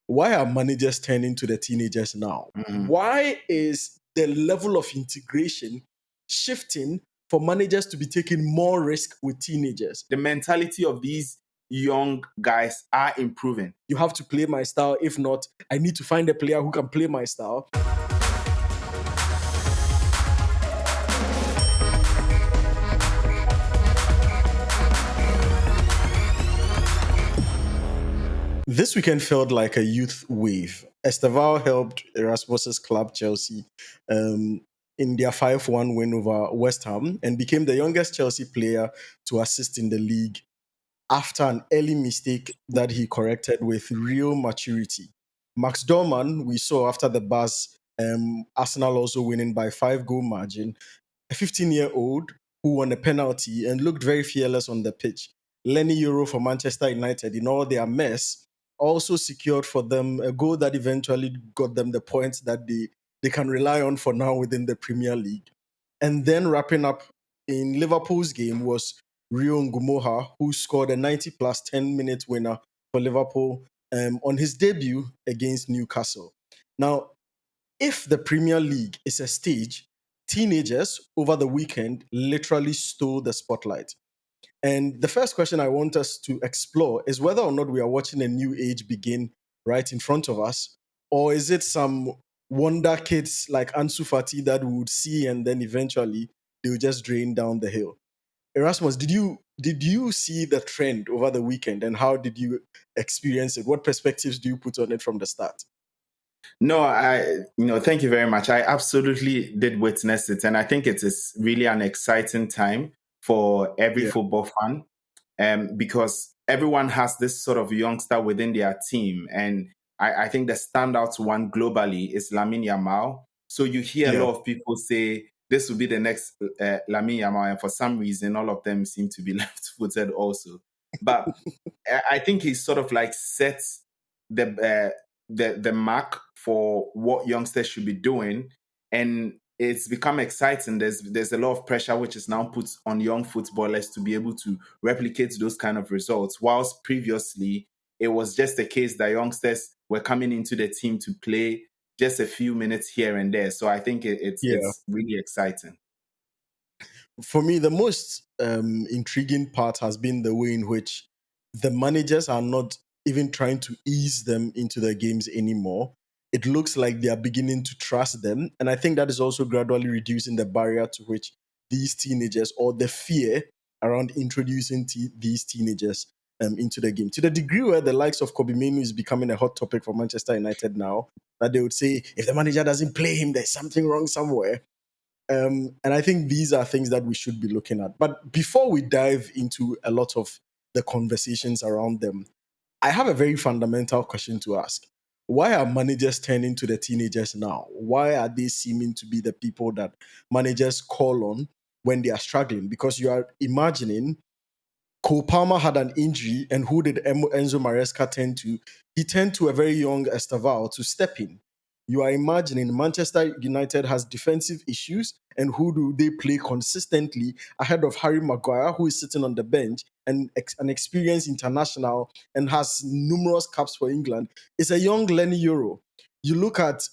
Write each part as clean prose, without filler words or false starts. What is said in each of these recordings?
why are managers turning to the teenagers now? Mhm. Why is the level of integration shifting for managers to be taking more risk with teenagers? The mentality of these young guys are improving. You have to play my style. If not, I need to find a player who can play my style. This weekend felt like a youth wave. Estevao helped Erasmus's club Chelsea in their 5-1 win over West Ham and became the youngest Chelsea player to assist in the league after an early mistake that he corrected with real maturity. Max Dowman, we saw after the buzz, Arsenal also winning by 5-goal margin, a 15-year-old who won a penalty and looked very fearless on the pitch. Leny Yoro for Manchester United, in all their mess, also secured for them a goal that eventually got them the points that they can rely on for now within the Premier League. And then wrapping up in Liverpool's game was Rio Ngumoha, who scored a 90 plus 10-minute winner for Liverpool on his debut against Newcastle. Now, if the Premier League is a stage, teenagers over the weekend literally stole the spotlight. And the first question I want us to explore is whether or not we are watching a new age begin right in front of us, or is it some wonder kids like Ansu Fati that we would see and then eventually they will just drain down the hill. Erasmus, did you see the trend over the weekend and how did you experience it? What perspectives do you put on it from the start? No, thank you very much. I absolutely did witness it. And I think it is really an exciting time for every Yeah. football fan because everyone has this sort of youngster within their team. And I think the standout one globally is Lamine Yamal. So you hear a Yeah. lot of people say this will be the next Lamine Yamal. And for some reason, all of them seem to be left-footed also. But I think he sort of like sets the mark for what youngsters should be doing, and it's become exciting. There's a lot of pressure which is now put on young footballers to be able to replicate those kind of results. Whilst previously it was just a case that youngsters were coming into the team to play just a few minutes here and there. So I think Yeah. it's really exciting. For me, the most intriguing part has been the way in which the managers are not even trying to ease them into the games anymore. It looks like they are beginning to trust them. And I think that is also gradually reducing the barrier to which these teenagers or the fear around introducing these teenagers into the game. To the degree where the likes of Kobe Mainoo is becoming a hot topic for Manchester United now, that they would say, if the manager doesn't play him, there's something wrong somewhere. And I think these are things that we should be looking at. But before we dive into a lot of the conversations around them, I have a very fundamental question to ask. Why are managers turning to the teenagers now? Why are they seeming to be the people that managers call on when they are struggling? Because you are imagining Cole Palmer had an injury, and who did Enzo Maresca turn to? He turned to a very young Estevao to step in. You are imagining Manchester United has defensive issues, and who do they play consistently ahead of Harry Maguire, who is sitting on the bench and an experienced international and has numerous caps for England? It's a young Leny Yoro. You look at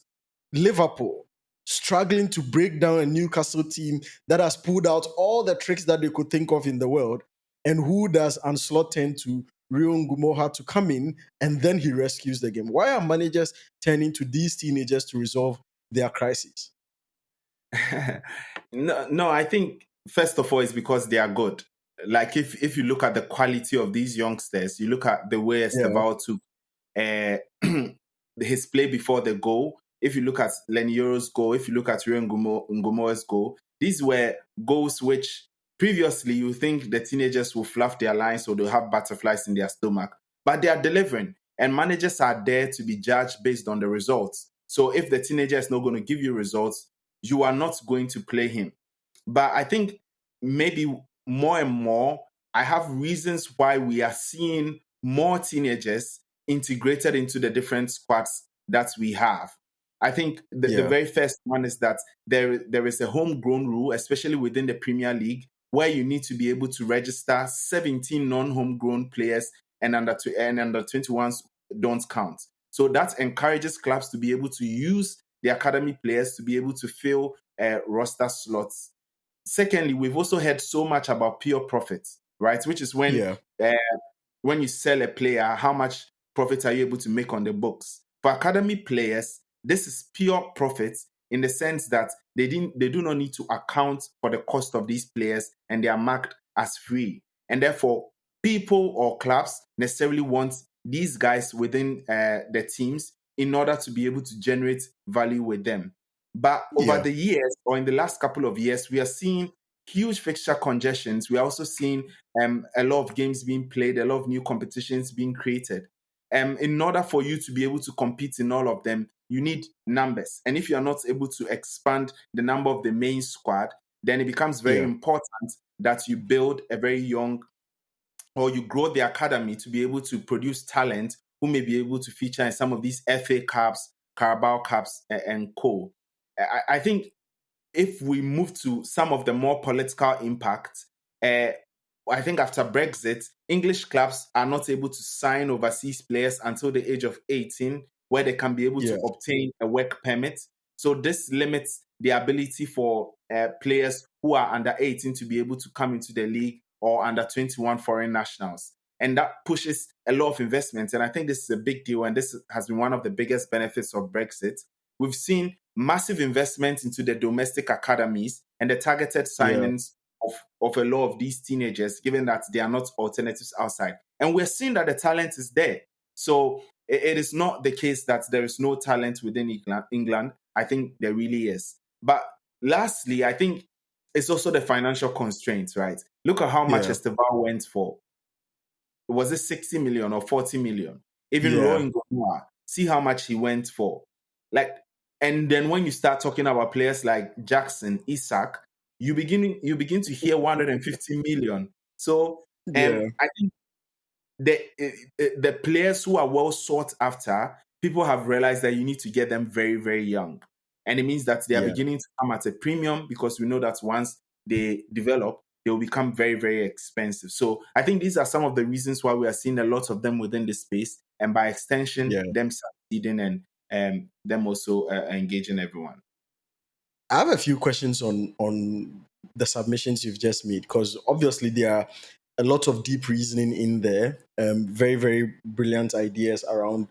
Liverpool struggling to break down a Newcastle team that has pulled out all the tricks that they could think of in the world. And who does Anslot tend to? Rio Ngumoha to come in and then he rescues the game. Why are managers turning to these teenagers to resolve their crises? No, I think first of all, it's because they are good. Like if you look at the quality of these youngsters, you look at the way Yeah, Estevao took uh, his play before the goal. If you look at Leny Yoro's goal, if you look at Rio Ngumoha's goal, these were goals which previously you think the teenagers will fluff their lines or they'll have butterflies in their stomach, but they are delivering. And managers are there to be judged based on the results. So if the teenager is not going to give you results, you are not going to play him. But I think maybe more and more, I have reasons why we are seeing more teenagers integrated into the different squads that we have. I think the yeah, very first one is that there is a homegrown rule, especially within the Premier League, where you need to be able to register 17 non-homegrown players and under 21s don't count. So that encourages clubs to be able to use the academy players to be able to fill roster slots. Secondly, we've also heard so much about pure profits, right? Which is Yeah. uh, when you sell a player, how much profit are you able to make on the books? For academy players, this is pure profits in the sense that they do not need to account for the cost of these players and they are marked as free. And therefore, people or clubs necessarily want these guys within the teams in order to be able to generate value with them. But over Yeah. the years, or in the last couple of years, we are seeing huge fixture congestions. We are also seeing a lot of games being played, a lot of new competitions being created. In order for you to be able to compete in all of them, you need numbers. And if you are not able to expand the number of the main squad, then it becomes very Yeah. important that you build a very young, or you grow the academy to be able to produce talent who may be able to feature in some of these FA Cups, Carabao Cups, and co. I think if we move to some of the more political impact, I think after Brexit, English clubs are not able to sign overseas players until the age of 18, where they can be able to Yeah. obtain a work permit. So this limits the ability for players who are under 18 to be able to come into the league, or under 21 foreign nationals. And that pushes a lot of investment. And I think this is a big deal. And this has been one of the biggest benefits of Brexit. We've seen massive investment into the domestic academies and the targeted Yeah. signings of a lot of these teenagers, given that they are not alternatives outside. And we're seeing that the talent is there. So it is not the case that there is no talent within England. I think there really is. But lastly, I think it's also the financial constraints, right? Look at how much Yeah. Estevao went for. Was it 60 million or 40 million? Even Yeah. Rio Ngumoha, see how much he went for. Like, and then when you start talking about players like Jackson, Isak, you begin to hear 150 million. So Yeah. I think the players who are well sought after, people have realized that you need to get them very, very young. And it means that they are Yeah. beginning to come at a premium, because we know that once they develop, they will become very, very expensive. So I think these are some of the reasons why we are seeing a lot of them within the space, and by extension, Yeah. them succeeding and them also engaging everyone. I have a few questions on the submissions you've just made, because obviously there are a lot of deep reasoning in there. Very, very brilliant ideas around,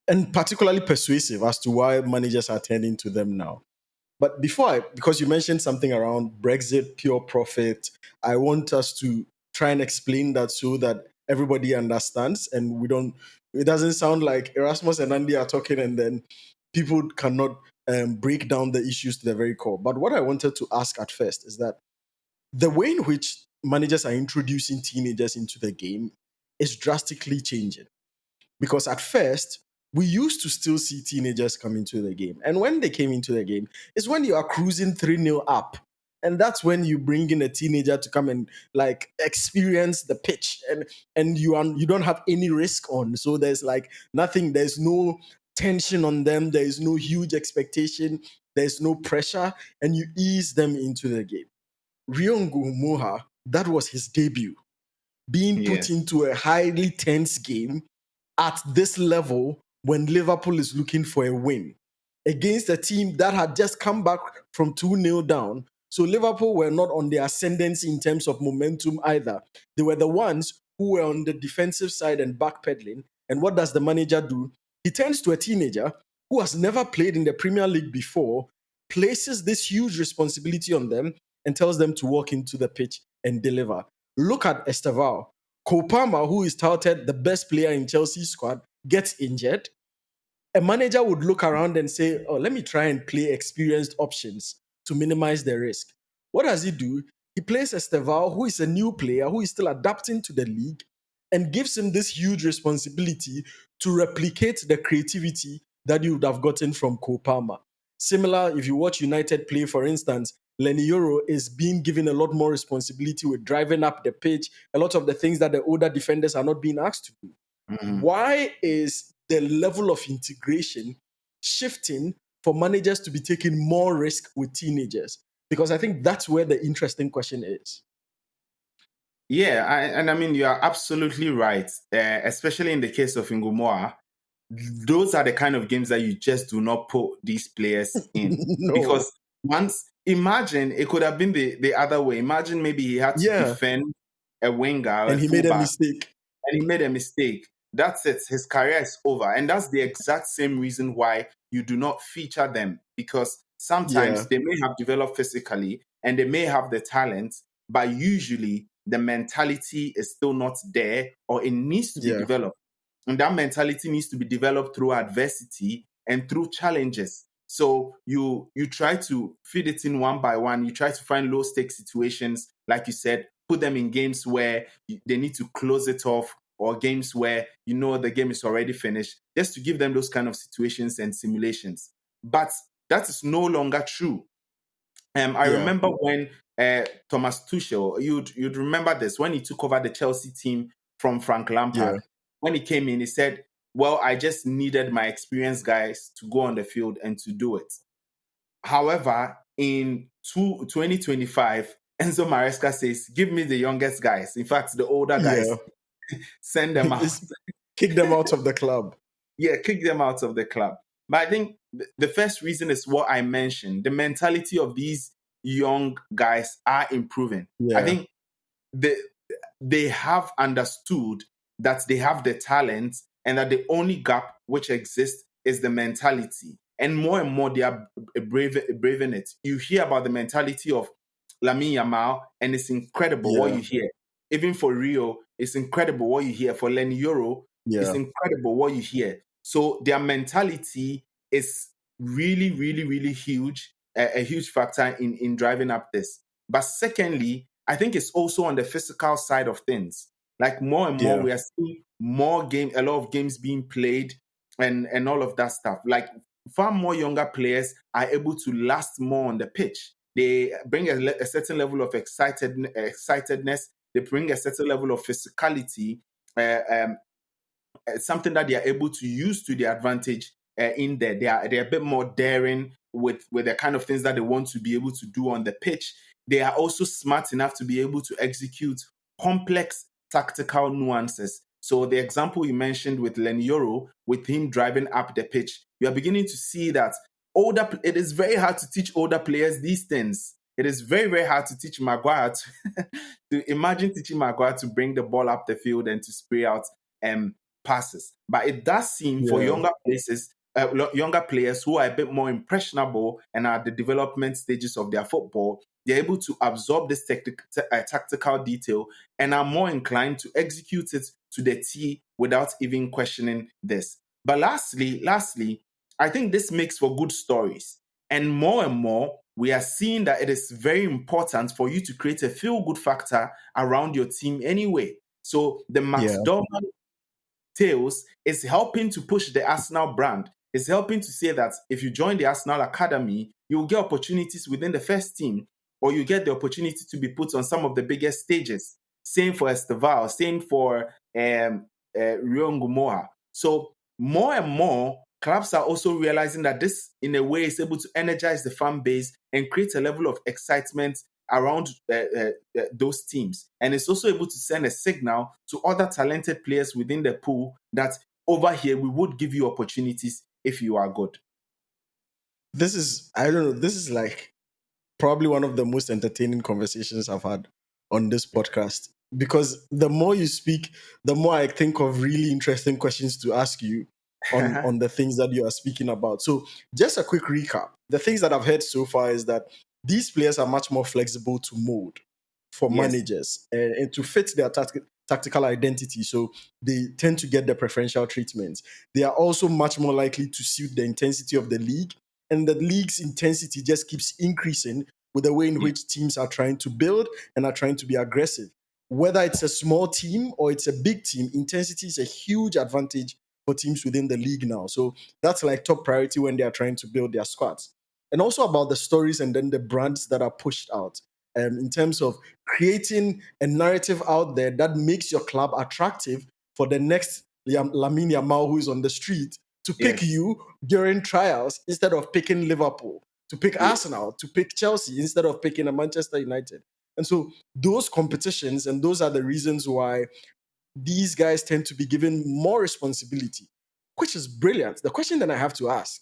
and particularly persuasive as to why managers are turning to them now. But because you mentioned something around Brexit, pure profit, I want us to try and explain that so that everybody understands, and it doesn't sound like Erasmus and Andy are talking and then people cannot break down the issues to the very core. But what I wanted to ask at first is that the way in which managers are introducing teenagers into the game is drastically changing. Because at first, we used to still see teenagers come into the game. And when they came into the game, it's when you are cruising 3-0 up. And that's when you bring in a teenager to come and like experience the pitch. And you don't have any risk on. So there's like nothing, there's no tension on them, there is no huge expectation, there's no pressure, and you ease them into the game. Rio Ngumoha, that was his debut, being put Yes. into a highly tense game at this level when Liverpool is looking for a win against a team that had just come back from 2-0 down. So Liverpool were not on the ascendancy in terms of momentum either. They were the ones who were on the defensive side and backpedaling. And what does the manager do? He turns to a teenager who has never played in the Premier League before, places this huge responsibility on them, and tells them to walk into the pitch and deliver. Look at Estevao. Kopama, who is touted the best player in Chelsea's squad, gets injured. A manager would look around and say, "Oh, let me try and play experienced options to minimize the risk." What does he do? He plays Estevao, who is a new player, who is still adapting to the league, and gives him this huge responsibility to replicate the creativity that you would have gotten from Kopama. Similar, if you watch United play, for instance, Leny Yoro is being given a lot more responsibility with driving up the pitch, a lot of the things that the older defenders are not being asked to do. Mhm. Why is the level of integration shifting for managers to be taking more risk with teenagers? Because I think that's where the interesting question is. Yeah, and I mean, you are absolutely right, especially in the case of Ngumoa. those are the kind of games that you just do not put these players in. No. Because once, imagine it could have been the other way. Imagine maybe he had to Yeah. defend a winger or a And he made a fullback mistake. and he made a mistake. That's it. His career is over. And that's the exact same reason why you do not feature them, because Yeah. sometimes they may have developed physically and they may have the talent, but usually the mentality is still not there, or it needs to be Yeah. developed. And that mentality needs to be developed through adversity and through challenges. So you try to feed it in one by one. You try to find low stakes situations, like you said, put them in games where they need to close it off, or games where the game is already finished, just to give them those kind of situations and simulations. But that is no longer true. I Yeah. remember when Thomas Tuchel, you'd remember this, when he took over the Chelsea team from Frank Yeah. Lampard. When he came in, he said, well, I just needed my experienced guys to go on the field and to do it. However, in 2025, Enzo Maresca says, give me the youngest guys. In fact, the older Yeah. guys, send them out. Kick them out of the club. Yeah, kick them out of the club. But I think the first reason is what I mentioned. The mentality of these young guys are improving. I Yeah. think they, they have understood that they have the talent, and that the only gap which exists is the mentality. And more, they are braving it. You hear about the mentality of Lamine Yamal, and it's incredible what Yeah. you hear. Even for Rio, it's incredible what you hear. For Leny Yoro, it's Yeah. incredible what you hear. So their mentality is really, really, really huge, a huge factor in driving up this. But secondly, I think it's also on the physical side of things. Like more and more, Yeah. we are seeing a lot of games being played, and all of that stuff. Like far more younger players are able to last more on the pitch. They bring a certain level of excitedness. They bring a certain level of physicality. Uh, um, something that they are able to use to their advantage in there. They're a bit more daring with the kind of things that they want to be able to do on the pitch. They are also smart enough to be able to execute complex tactical nuances. So the example you mentioned with Leny Yoro, with him driving up the pitch, you are beginning to see that it is very hard to teach older players these things. It is very, very hard to teach Maguire to imagine teaching Maguire to bring the ball up the field and to spray out passes. But it does seem for Yeah. younger players who are a bit more impressionable and are at the development stages of their football, they're able to absorb this tactical detail and are more inclined to execute it to the T without even questioning this. But lastly, I think this makes for good stories. And more, we are seeing that it is very important for you to create a feel-good factor around your team anyway. So the Max Yeah. Dowman Tales is helping to push the Arsenal brand. It's helping to say that if you join the Arsenal Academy, you'll get opportunities within the first team, or you get the opportunity to be put on some of the biggest stages. Same for Estevao, same for Rio Ngumoha. So more and more clubs are also realizing that this, in a way, is able to energize the fan base and create a level of excitement around those teams. And it's also able to send a signal to other talented players within the pool that over here, we would give you opportunities if you are good. I don't know, this is like probably one of the most entertaining conversations I've had on this podcast. Because the more you speak, the more I think of really interesting questions to ask you on the things that you are speaking about. So just a quick recap. The things that I've heard so far is that these players are much more flexible to mold for Yes, managers and to fit their tactical identity. So they tend to get the preferential treatment. They are also much more likely to suit the intensity of the league, and the league's intensity just keeps increasing with the way in yeah. which teams are trying to build and are trying to be aggressive. Whether it's a small team or it's a big team, intensity is a huge advantage for teams within the league now. So that's like top priority when they are trying to build their squads. And also about the stories and then the brands that are pushed out, in terms of creating a narrative out there that makes your club attractive for the next Lamine Yamal who is on the street to pick Yes, you during trials instead of picking Liverpool, to pick yeah. Arsenal, to pick Chelsea instead of picking a Manchester United. And so those competitions, and those are the reasons why these guys tend to be given more responsibility. which is brilliant. The question that I have to ask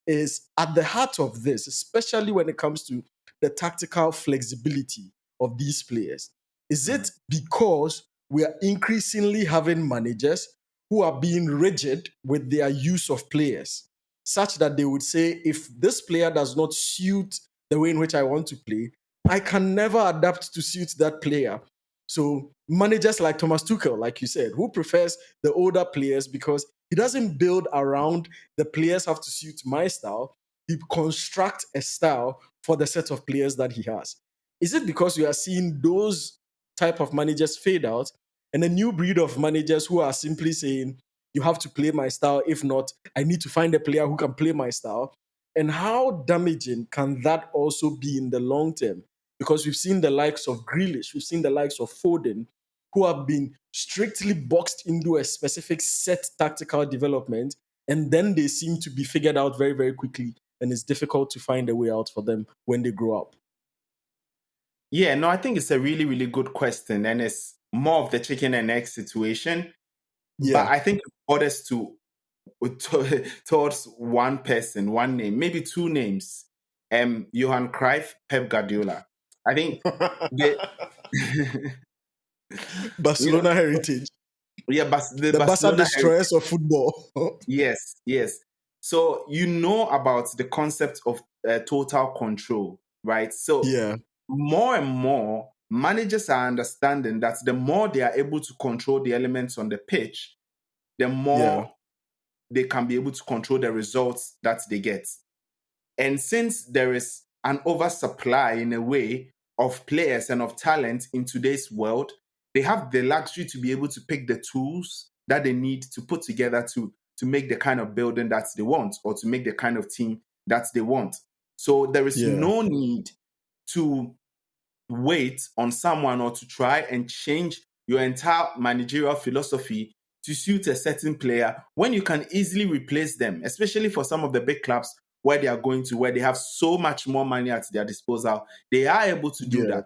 is, at the heart of this, especially when it comes to the tactical flexibility of these players, is Mhm. it because we are increasingly having managers who are being rigid with their use of players, such that they would say, if this player does not suit the way in which I want to play, I can never adapt to suit that player. So managers like Thomas Tuchel, like you said, who prefers the older players because he doesn't build around the players have to suit my style. He constructs a style for the set of players that he has. Is it because we are seeing those type of managers fade out and a new breed of managers who are simply saying, you have to play my style. If not, I need to find a player who can play my style. And how damaging can that also be in the long term? Because we've seen the likes of Grealish, we've seen the likes of Foden, who have been strictly boxed into a specific set tactical development, and then they seem to be figured out very, very quickly, and it's difficult to find a way out for them when they grow up. Yeah, no, I think it's a really, really good question, and it's more of the chicken and egg situation. But Yeah. I think it borders towards one person, one name, maybe two names. Johan Cruyff, Pep Guardiola. I think they, you know, Barcelona heritage, yeah, but the the Barca Barcelona heritage. destroyers of football. Yes, yes. So you know about the concept of total control, right? So Yeah, more and more managers are understanding that the more they are able to control the elements on the pitch, the yeah, more they can be able to control the results that they get. And since there is an oversupply in a way of players and of talent in today's world, they have the luxury to be able to pick the tools that they need to put together to make the kind of building that they want or to make the kind of team that they want. So there is yeah, no need to wait on someone or to try and change your entire managerial philosophy to suit a certain player when you can easily replace them, especially for some of the big clubs where they are going to, where they have so much more money at their disposal. They are able to do yeah, that.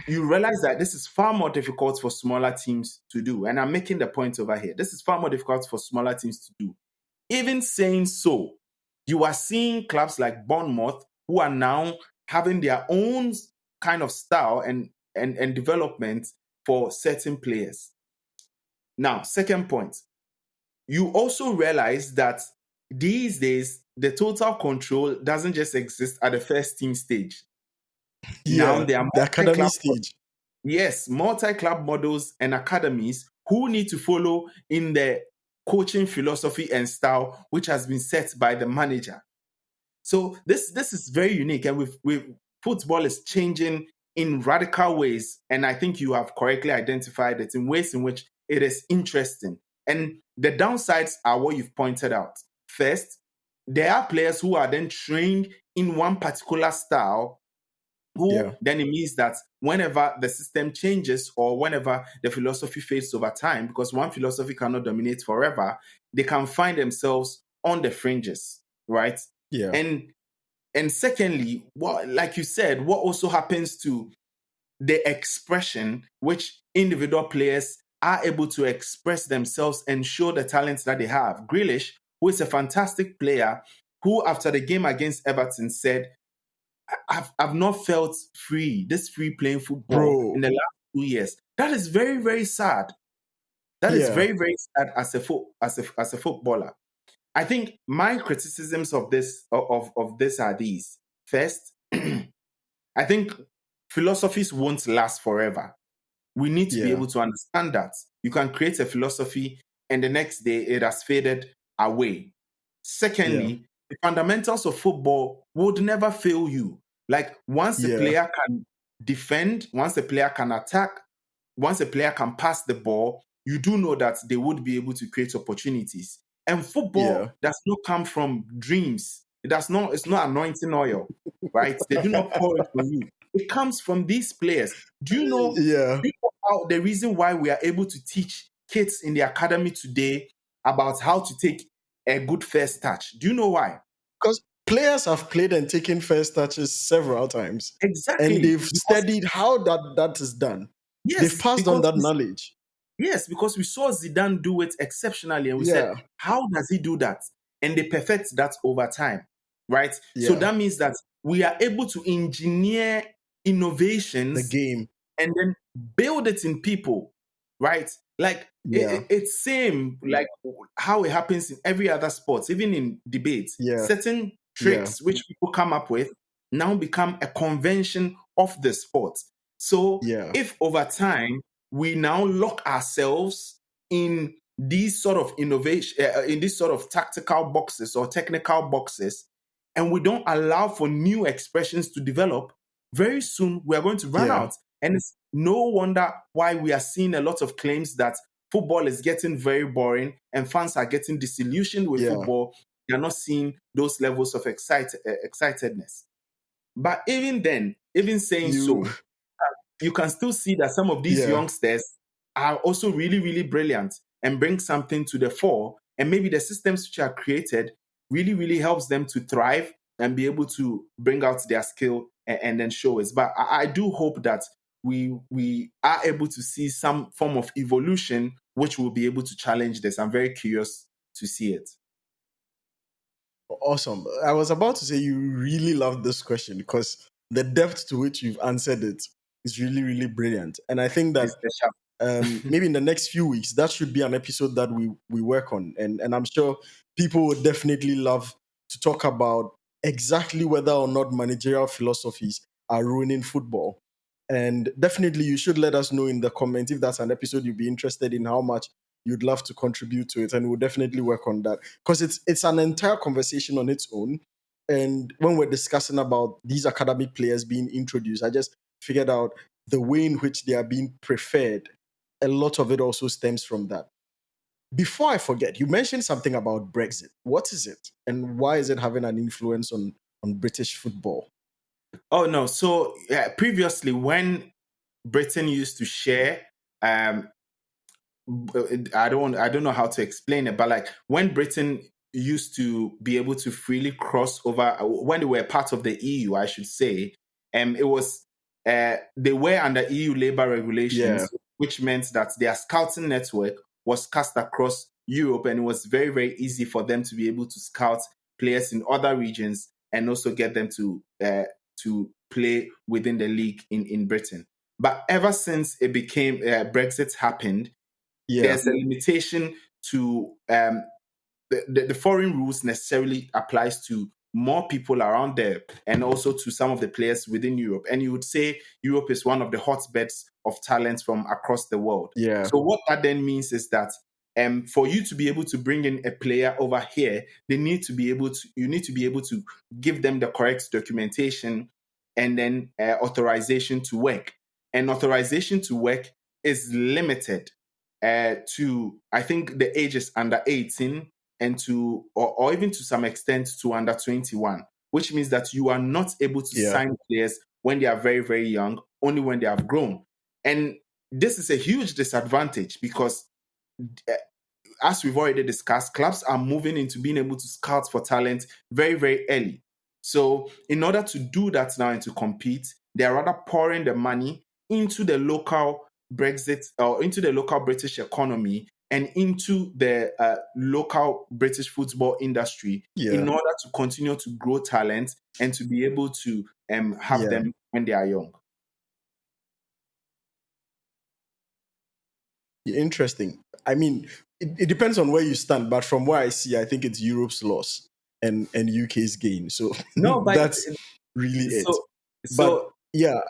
You realize that this is far more difficult for smaller teams to do. And I'm making the point over here. This is far more difficult for smaller teams to do. Even saying so, you are seeing clubs like Bournemouth who are now having their own kind of style and development for certain players. Now, second point, you also realize that these days the total control doesn't just exist at the first team stage. Now yeah. there are The academy multi-club, stage. yes, multi-club models and academies who need to follow in the coaching philosophy and style which has been set by the manager. So this is very unique, and with football is changing in radical ways, and I think you have correctly identified it in ways in which it is interesting. And the downsides are what you've pointed out. First, there are players who are then trained in one particular style who Yeah, then it means that whenever the system changes or whenever the philosophy fades over time, because one philosophy cannot dominate forever, they can find themselves on the fringes, right? yeah, And and secondly, what like you said, what also happens to the expression which individual players are able to express themselves and show the talents that they have. Grealish, who is a fantastic player, who after the game against Everton said, I've not felt free, this free playing football in bro. the last 2 years. That is very, very sad. That is Yeah, very, very sad as as a footballer. I think my criticisms of this are these. First, I think philosophies won't last forever. We need to be yeah, able to understand that. You can create a philosophy and the next day it has faded away. yeah, Secondly, the fundamentals of football would never fail you. Like once a yeah, player can defend, once a player can attack, once a player can pass the ball, you do know that they would be able to create opportunities. And yeah. football does not come from dreams. It's not anointing oil, right? They do not pour it on you. It comes from these players. Yeah. Do you know how the reason why we are able to teach kids in the academy today about how to take a good first touch? Do you know why? Because players have played and taken first touches several times, and Exactly. they've Because studied how that is done. They've yes, passed on because that knowledge. Yes, because we saw Zidane do it exceptionally, and we said, Yeah, how does he do that? And they perfect that over time, right? So yeah. that means that we are able to engineer The innovations game. and then build it in people, right? Like Yeah, it's same like how it happens in every other sport, even in debates. yeah, Certain yeah, tricks which people come up with now become a convention of the sport. So yeah, if over time we now lock ourselves in these sort of innovation, in these sort of tactical boxes or technical boxes, and we don't allow for new expressions to develop, very soon we are going to run yeah, out. And it's no wonder why we are seeing a lot of claims that football is getting very boring and fans are getting disillusioned with yeah. football. They're not seeing those levels of excitedness. But even then, even saying You, so, you can still see that some of these yeah, youngsters are also really, really brilliant and bring something to the fore. And maybe the systems which are created really, really helps them to thrive and be able to bring out their skill and then show it. But I do hope that we are able to see some form of evolution which will be able to challenge this. I'm very curious to see it. awesome. I was about to say you really love this question because the depth to which you've answered it is really, really brilliant. And I think that It's the sharp. maybe in the next few weeks that should be an episode that we work on, and I'm sure people would definitely love to talk about exactly whether or not managerial philosophies are ruining football. And definitely you should let us know in the comments if that's an episode you'd be interested in, how much you'd love to contribute to it, and we'll definitely work on that because it's an entire conversation on its own. And when we're discussing about these academic players being introduced, I just figured out the way in which they are being preferred. A lot of it also stems from that. Before I forget, you mentioned something about Brexit. What is it, and why is it having an influence on British football? Oh no! So previously, when Britain used to share, um, I don't know how to explain it, but like when Britain used to be able to freely cross over, when they were part of the EU, I should say, it was they were under EU labor Yeah, regulations, which meant that their scouting network was cast across Europe, and it was very, very easy for them to be able to scout players in other regions and also get them to play within the league in Britain. But ever since it became Brexit happened, yeah, there's a limitation to the foreign rules necessarily applies to more people around there and also to some of the players within Europe. And you would say Europe is one of the hotbeds of talent from across the world. yeah, So what that then means is that for you to be able to bring in a player over here, you need to be able to give them the correct documentation and then authorization to work. And authorization to work is limited to, I think the age is under 18 and to, or even to some extent to under 21, which means that you are not able to yeah, sign players when they are very, very young, only when they have grown. And this is a huge disadvantage because uh, as we've already discussed, clubs are moving into being able to scout for talent very, very early. So, in order to do that now and to compete, they are rather pouring the money into the local Brexit or into the local British economy and into the local British football industry in yeah, order to continue to grow talent and to be able to have yeah. them when they are young. Interesting. I mean, it depends on where you stand, but from where I see, I think it's Europe's loss and UK's gain. So No, but that's really it. so But so yeah,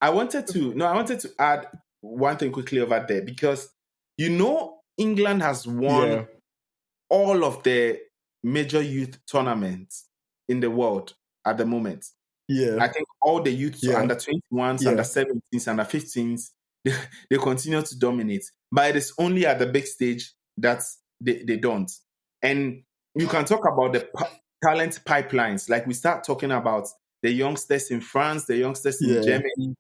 I wanted to add one thing quickly over there because England has yeah, won all of the major youth tournaments in the world at the moment. yeah, I think all the youths yeah, under 21s, under yeah, 17s, under 15s, they continue to dominate. But it is only at the big stage that they don't. And you can talk about the talent pipelines. Like we start talking about the youngsters in France, the youngsters in yeah, Germany,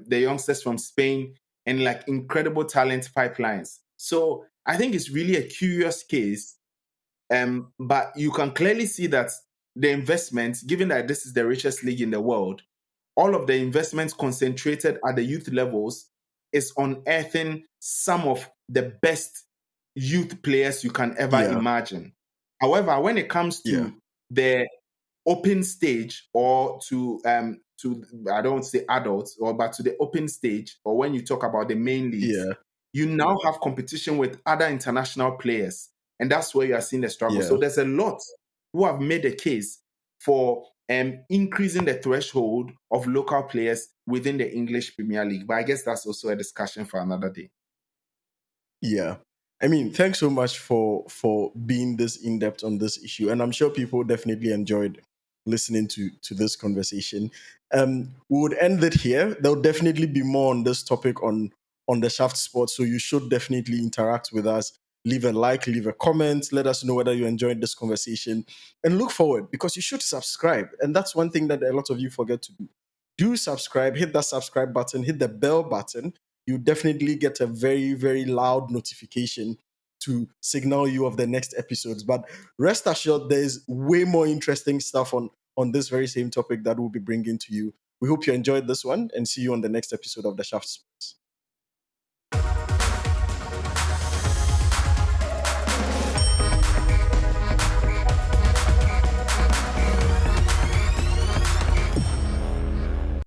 the youngsters from Spain, and like incredible talent pipelines. So I think it's really a curious case. But you can clearly see that the investment, given that this is the richest league in the world, all of the investments concentrated at the youth levels is unearthing some of the best youth players you can ever Yeah. imagine. However, when it comes Yeah. to the open stage, or to I don't want to say adults, or but to the open stage, or when you talk about the main leagues, Yeah. you now have competition with other international players, and that's where you are seeing the struggle. Yeah. So there's a lot who have made a case for increasing the threshold of local players within the English Premier League. But I guess that's also a discussion for another day. Yeah. I mean, thanks so much for being this in depth on this issue, and I'm sure people definitely enjoyed listening to this conversation. We would end it here. There'll definitely be more on this topic on the Shaft Sports, so you should definitely interact with us. Leave a like, leave a comment, let us know whether you enjoyed this conversation, and look forward, because you should subscribe, and that's one thing that a lot of you forget to do. Do subscribe, hit that subscribe button, hit the bell button. You definitely get a very, very loud notification to signal you of the next episodes. But rest assured, there's way more interesting stuff on this very same topic that we'll be bringing to you. We hope you enjoyed this one, and see you on the next episode of the Shaft